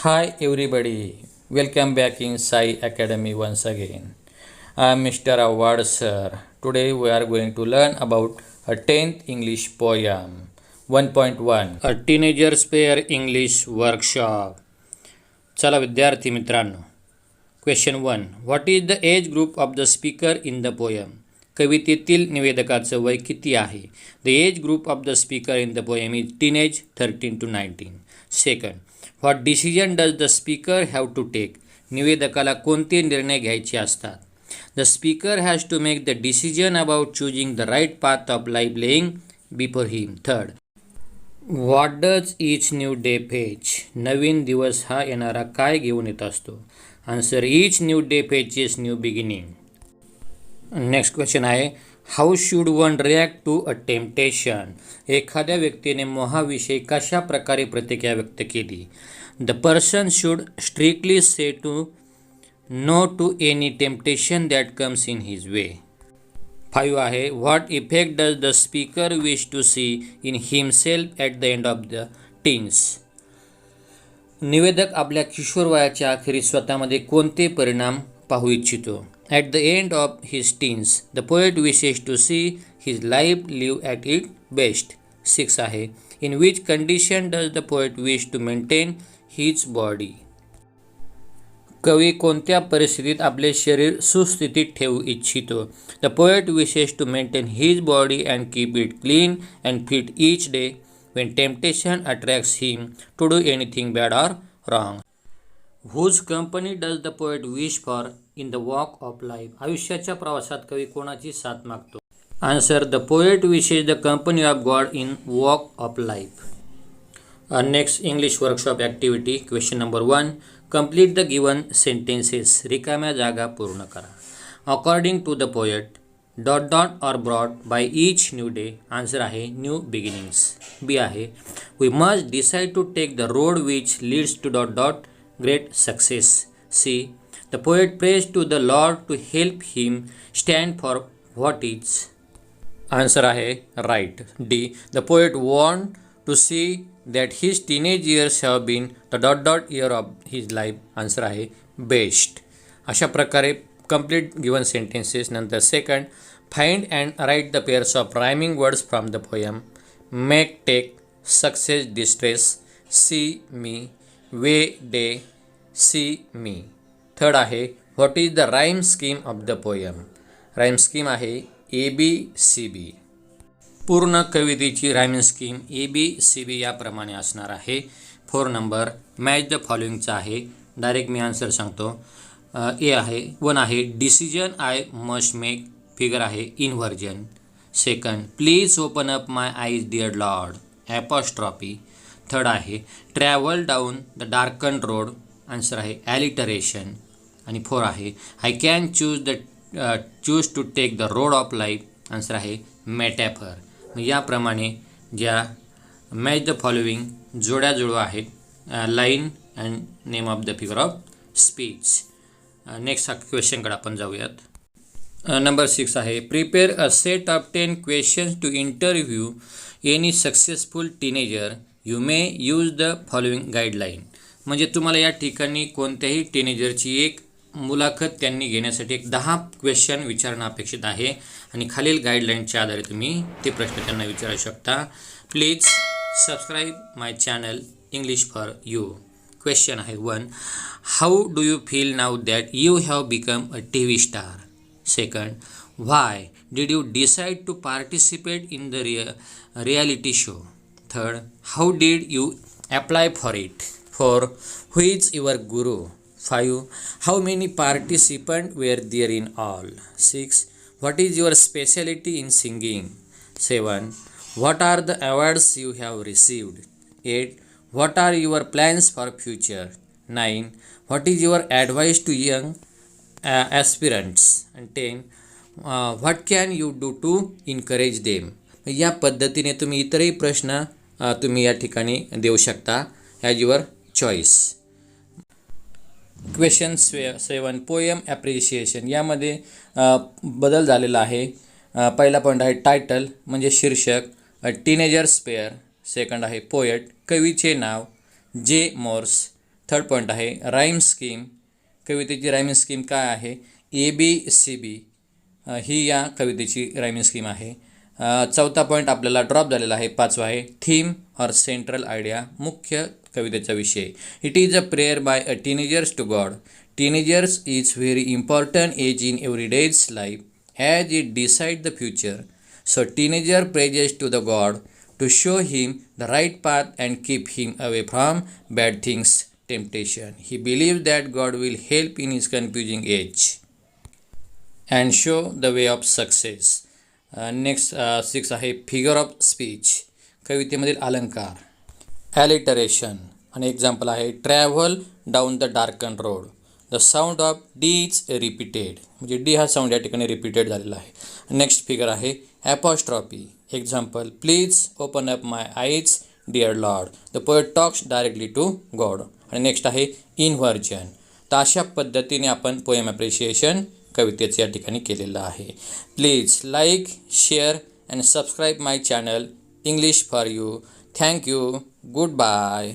Hi everybody, welcome back in Sai Academy once again. I am Mr. Awad sir. Today we are going to learn about a 10th English poem 1.1 A Teenager's Pair English Workshop. चला विद्यार्थी मित्रांनो, question 1. What is the age group of the speaker in the poem? कवितेतील निवेदकाचं वय किती आहे? The age group of the speaker in the poem is teenage 13 to 19. Second, what decision does the speaker have to take? निवेदकाला कोणते निर्णय घ्यायचे असतात? The speaker has to make the decision about choosing the right path of life laying before him. Third, what does each new day fetch? नवीन दिवस हा येणारा काय घेऊन येत असतो? Answer, each new day fetches new beginning. Next question आहे, how should one react to a temptation? एखाद्या व्यक्तीने मोहाविषयी कशा प्रकारे प्रतिक्रिया व्यक्त केली? The person should strictly say to no to any temptation that comes in his way. 5 आहे, what effect does the speaker wish to see in himself at the end of the teens? निवेदक आपल्या किशोरवयाच्या अखेरीस स्वतःमध्ये कोणते परिणाम पाहू इच्छितो? At the end of his teens, the poet wishes to see his life live at its best. 6 आहे, in which condition does the poet wish to maintain his body? कवी कोणत्या परिस्थितीत आपले शरीर सुस्थितीत ठेवू इच्छितो? The poet wishes to maintain his body and keep it clean and fit each day when temptation attracts him to do anything bad or wrong. Whose company does the poet wish for in the walk of life? आयुष्याच्या प्रवासात कवी कोणाची साथ मागतो? Answer, the poet wishes the company of God in walk of life. Next English workshop activity, question number 1. Complete the given sentences. रिकाम्या जागा पूर्ण करा. According to the poet, ... are brought by each new day. Answer आहे new beginnings. B आहे, we must decide to take the road which leads to ... great success. C, the poet prays to the Lord to help him stand for what is. Answer आहे right. D, the poet want to see that his teenage years have been the ... year of his life. Answer आहे best. अशा प्रकारे complete given sentences. नंतर second, find and write the pairs of rhyming words from the poem. Make, take, success, distress, see me, way, day, see me. Third आहे, what is the rhyme scheme of the poem? Rhyme scheme आहे ABCB. पूर्ण कवितेची rhyme scheme ABCB याप्रमाणे असणार आहे. 4 number, match the फॉलोइंगचा आहे. Direct मी answer सांगतो. ए आहे, 1 आहे, decision I must make. Figure आहे inversion. Second, please open up my eyes dear lord. Apostrophe. Third आहे, travel down the darken road. Answer आहे ॲलिटरेशन. आणि 4 आहे, I can choose to take the road of life. Answer आहे metaphor. याप्रमाणे ज्या match the following जोड्या जुळवा आहेत, line and name of the figure of speech. Next क्वेश्चनकडे आपण जाऊयात. नंबर 6 आहे, prepare a set of 10 questions to interview any successful teenager. You may use the following guideline. म्हणजे तुम्हाला या ठिकाणी कोणत्याही टीनेजरची एक मुलाखत त्यांनी घेण्यासाठी एक 10 क्वेश्चन विचारणं अपेक्षित आहे आणि खालील गाईडलाईनच्या आधारे तुम्ही ते प्रश्न त्यांना विचारू शकता. Please subscribe my channel English for you. Question आहे 1, how do you feel now that you have become a TV star? Second, why did you decide to participate in the reality show? Third, how did you apply for it? 4, who is your guru? 5, how many participants were there in all? 6, what is your specialty in singing? 7, what are the awards you have received? 8, what are your plans for future? 9, what is your advice to young aspirants? And 10, what can you do to encourage them? या पद्धतीने तुम्ही इतरही प्रश्न तुम्ही या ठिकाणी देऊ शकता as your choice. Question 7, poem appreciation. यामध्ये बदल झालेला आहे. पहिला पॉईंट आहे टायटल म्हणजे शीर्षक, टीनेजर्स पेअर. सेकंड आहे पोएट, कवीचे नाव जे मोर्स. थर्ड पॉईंट आहे राईम स्कीम. कवितेची रायमिंग स्कीम काय आहे? ABCB ही या कवितेची रायमिंग स्कीम आहे. चौथा पॉईंट आपल्याला ड्रॉप झालेला आहे. पाचवा आहे थीम ऑर सेंट्रल आयडिया, मुख्य कवितेचा विषय. It is a prayer by a teenagers to God. Teenagers is very important age in every day's life as it decide the future. So teenager prays to the God to show him the right path and keep him away from bad things, temptation. He believes that God will help in his confusing age and show the way of success. Next 6 आहे figure of speech. कवितेमधील अलंकार. Alliteration. आणि example आहे travel down the darken road. The sound of D is repeated. म्हणजे D हा sound या ठिकाणी repeated झालेला आहे. नेक्स्ट फिगर आहे apostrophe. Example please open up my eyes dear lord. The poet talks directly to God. आणि next आहे inversion. तर अशा पद्धतीने आपण पोएम ॲप्रिशिएशन कवितेचं या ठिकाणी केलेलं आहे. Please like, share and subscribe my channel English for you. Thank you. Good bye.